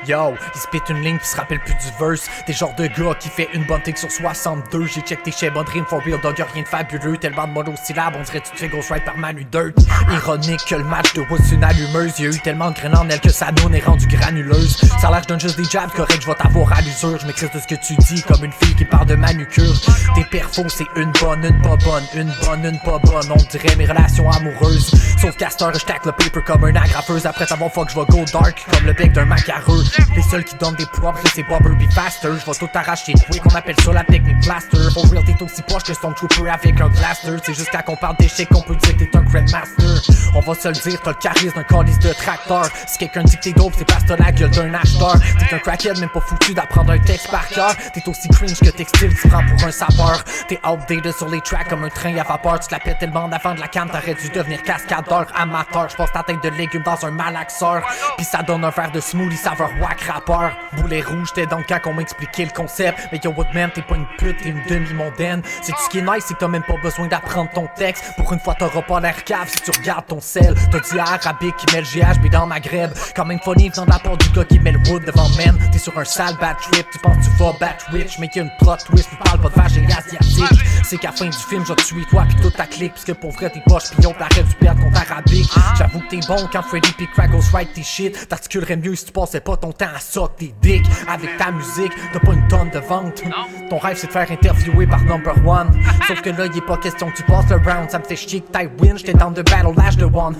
Yo, il spit une ligne pis se rappelle plus du verse. T'es genre de gars qui fait une bonne take sur 62. J'ai check tes chez bonne rime for real, dog, y'a rien de fabuleux. Tellement de monosyllabes, on dirait tu te fais ghostwrite par Manu Dirt. Ironique que le match de Woods une allumeuse. Y'a eu tellement de graines en elle que sa noune est rendue granuleuse. Ça a l'air que je donne juste des jabs, correct, je vais t'avoir à l'usure. Je m'écris de ce que tu dis comme une fille qui parle de manucure. Tes perfos c'est une bonne, une pas bonne, une bonne, une pas bonne. On dirait mes relations amoureuses. Sauf qu'à cette heure, je tacle le paper comme un agrafeuse. Après savoir fuck, je vais go dark comme le bec d'un macareux. Les seuls qui donnent des props, c'est Bobber Be Faster. Je vais tout arracher, oui, qu'on appelle ça la technique blaster. For real, t'es aussi poche que Stormtrooper avec un blaster. C'est juste quand on parle d'échecs qu'on peut dire que t'es un grandmaster. On va se le dire, t'as le charisme d'un calice de tracteur. Si quelqu'un dit que t'es dope, c'est parce que t'as la gueule d'un acheteur. T'es un crackhead, même pas foutu d'apprendre un texte par cœur. T'es aussi cringe que textile, tu prends pour un sapeur. T'es outdated sur les tracks comme un train à vapeur. Tu te la pètes tellement d'avant de la canne, t'aurais dû devenir cascadeur amateur. J'passe ta tête de légumes dans un malaxeur. Pis ça donne un verre de smoothie saveur whack rappeur. Boulet rouge, t'es dans le cas qu'on m'expliquait le concept. Mais yo Woodman, t'es pas une pute, t'es une demi-mondaine. C'est tout ce qui est nice, c'est que t'as même pas besoin d'apprendre ton texte. Pour une fois t'auras pas l'air cave si tu regardes ton sel. T'as dit arabique qui met le GHB dans ma grèbe. Quand même funny venant de la part du gars qui met le wood devant man. T'es sur un sale bad trip, tu penses tu vas bat rich. Mais y'a une plot twist, tu parles pas de vache et asiatique. C'est qu'à la fin du film, je vais te tuer toi pis toute ta clique. Puisque pour vrai t'es poches pion, t'arrêtes du perdre contre arabique. J'avoue que t'es bon quand Freddy P. Crackles write tes shit. T'articulerais mieux si tu passais pas ton temps à sock tes dicks. Avec ta musique, t'as pas une tonne de vente. Ton rêve c'est de faire interviewer par number one. Sauf que là, il est pas question que tu passes le round. Ça me fait chier que t'ailles win, j'étais dans de battle lâche de one.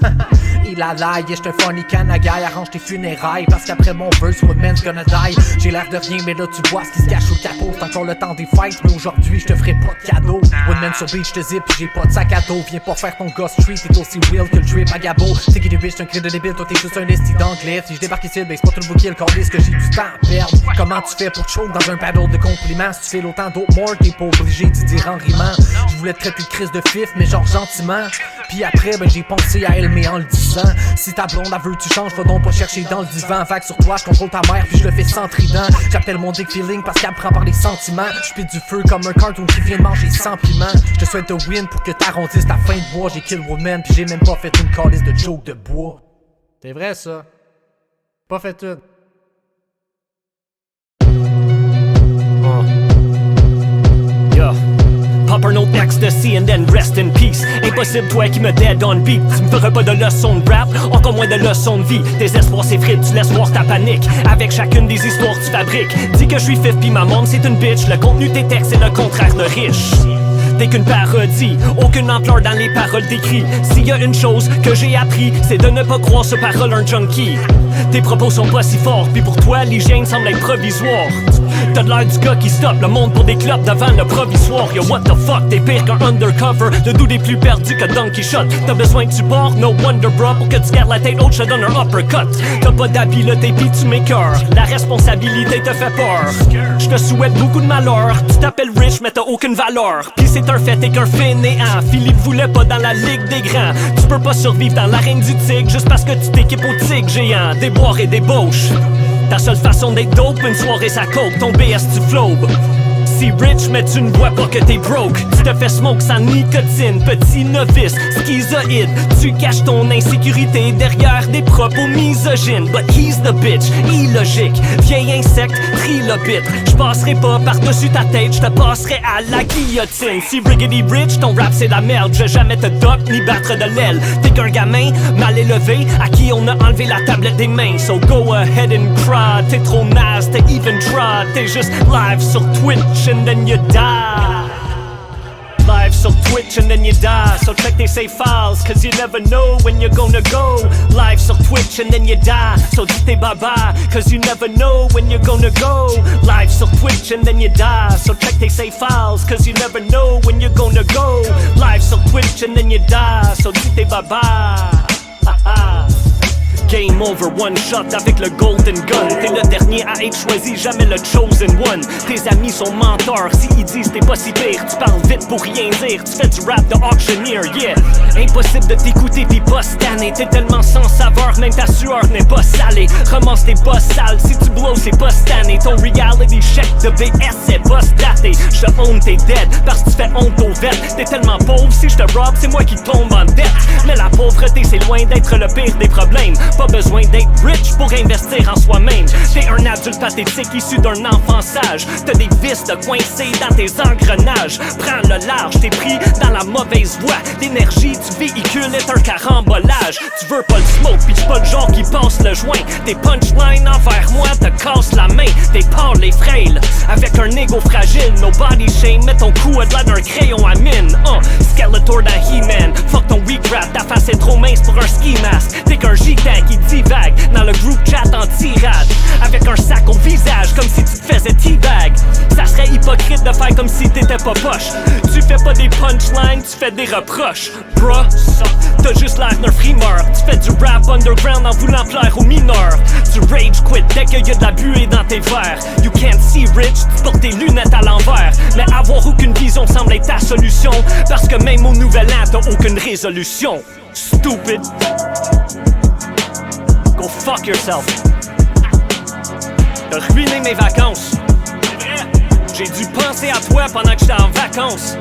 Il a l'ail, j'te funny canagaille. Arrange tes funérailles, parce qu'après mon verse, Woodman's gonna die. J'ai l'air de rien, mais là tu vois ce qui se cache sous le capot. C'est encore le temps des fights, mais aujourd'hui j'te ferai pas de cadeau. Woodman sur beach, j'te zip, pis j'ai pas de sac à dos. Viens pas faire ton ghost street, t'es aussi real que le drip à Gabo. T'es qui des bitch, t'es un cri de débile, toi t'es juste un esti d'anglais. Si je débarque ici, ben c'est pas tout le bouquet, le cordis que j'ai du temps à perdre. Comment tu fais pour choke dans un battle de compliments? Si tu fais l'autant d'autres morts, t'es pas obligé d'y dire en rimant. Je voulais te traiter de crise de fif, mais genre gentiment. Puis après, ben j'ai pensé à elle, mais en le disant. Si ta blonde, elle veut tu changes, va donc pas chercher dans le divan. Vague sur toi, je contrôle ta mère, puis je le fais sans trident. J'appelle mon dick feeling parce qu'elle me prend par les sentiments. Je pète du feu comme un cartoon qui vient de manger sans piment. Je te souhaite de win pour que t'arrondisses ta fin de bois. J'ai kill woman, puis j'ai même pas fait une calice de joke de bois. C'est vrai ça. Pas fait une. Pop un autre ecstasy and then rest in peace. Impossible toi qui me dead on beat. Tu me feras pas de leçons de rap, encore moins de leçons de vie. Tes espoirs s'effritent, tu laisses voir ta panique. Avec chacune des histoires que tu fabriques. Dis que je suis fif pis ma mom c'est une bitch. Le contenu de tes textes c'est le contraire de riche. T'es qu'une parodie, aucune ampleur dans les paroles d'écrit. S'il y a une chose que j'ai appris, c'est de ne pas croire ce parole un junkie. Tes propos sont pas si forts, puis pour toi l'hygiène semble être provisoire. T'as de l'air du gars qui stoppe le monde pour des clubs devant le provisoire. Yo what the fuck, t'es pire qu'un undercover. Le dude est plus perdu que Don Quichotte. T'as besoin de support, no wonder bro. Pour que tu gardes la tête haute, je te donne un uppercut. T'as pas d'habileté pis tu m'écœures. La responsabilité te fait peur. Je te souhaite beaucoup de malheur. Tu t'appelles rich mais t'as aucune valeur. Pis c'est un fait, t'es qu'un fainéant. Philippe voulait pas dans la ligue des grands. Tu peux pas survivre dans l'arène du tigre juste parce que tu t'équipes au tigre géant. Déboire et débauche. Ta seule façon d'être dope, une soirée ça coke, ton BS tu flobes. Si rich mais tu ne vois pas que t'es broke. Tu te fais smoke sans nicotine, petit novice, schizoïde. Tu caches ton insécurité derrière des propos misogynes. But he's the bitch, illogique, vieil insecte, trilobite. J'passerai pas par-dessus ta tête, j'te passerai à la guillotine. Si Riggedy Rich, ton rap c'est la merde. Je vais jamais te doc ni battre de l'aile. T'es qu'un gamin, mal élevé, à qui on a enlevé la tablette des mains. So go ahead and cry, t'es trop naze, t'es even try. T'es juste live sur Twitch and then you die. Live sur Twitch and then you die. So check they save files, cause you never know when you're gonna go. Live sur Twitch and then you die. So dis tes bye bye, cause you never know when you're gonna go. Live sur Twitch and then you die. So check they save files, cause you never know when you're gonna go. Live sur Twitch and then you die. So dis tes bye bye. Game over, one shot avec le golden gun. T'es le dernier à être choisi, jamais le chosen one. Tes amis sont menteurs, s'ils disent t'es pas si pire. Tu parles vite pour rien dire, tu fais du rap de auctioneer, yeah. Impossible de t'écouter pis pas stanner. T'es tellement sans saveur, même ta sueur n'est pas salée. Romance t'es pas sale, si tu blow c'est pas stanné. Ton reality check de BS c'est pas daté. J'te honte t'es dead, parce que tu fais honte aux vêtements. T'es tellement pauvre, si j'te rob c'est moi qui tombe en dette. Mais la pauvreté c'est loin d'être le pire des problèmes. Pas besoin d'être rich pour investir en soi-même. T'es un adulte pathétique issu d'un enfant-sage. T'as des vices de coincés dans tes engrenages. Prends le large, t'es pris dans la mauvaise voie. L'énergie du véhicule est un carambolage. Tu veux pas le smoke, pis j'suis pas le genre qui passe le joint. Tes punchlines envers moi te cassent la main. T'es pâle et frêle, avec un ego fragile. No body shame, mets ton cou à de l'air d'un crayon à mine. Skeletor dans He-Man, fuck ton weak rap. Ta face est trop mince pour un ski mask. T'es qu'un gitan qui divague dans le group chat en tirade. Avec un sac au visage, comme si tu te faisais teabag. Ça serait hypocrite de faire comme si t'étais pas poche. Tu fais pas des punchlines, tu fais des reproches. Bro, t'as juste l'air d'un frimeur. Tu fais du rap underground en voulant plaire aux mineurs. Tu rage quit dès qu'il y a de la buée dans tes verres. You can't see rich, tu portes tes lunettes à l'envers. Mais avoir aucune vision semble être ta solution. Parce que même au nouvel an, t'as aucune résolution. Stupid. Go fuck yourself. T'as ruiné mes vacances. C'est vrai. J'ai dû penser à toi pendant que j'étais en vacances.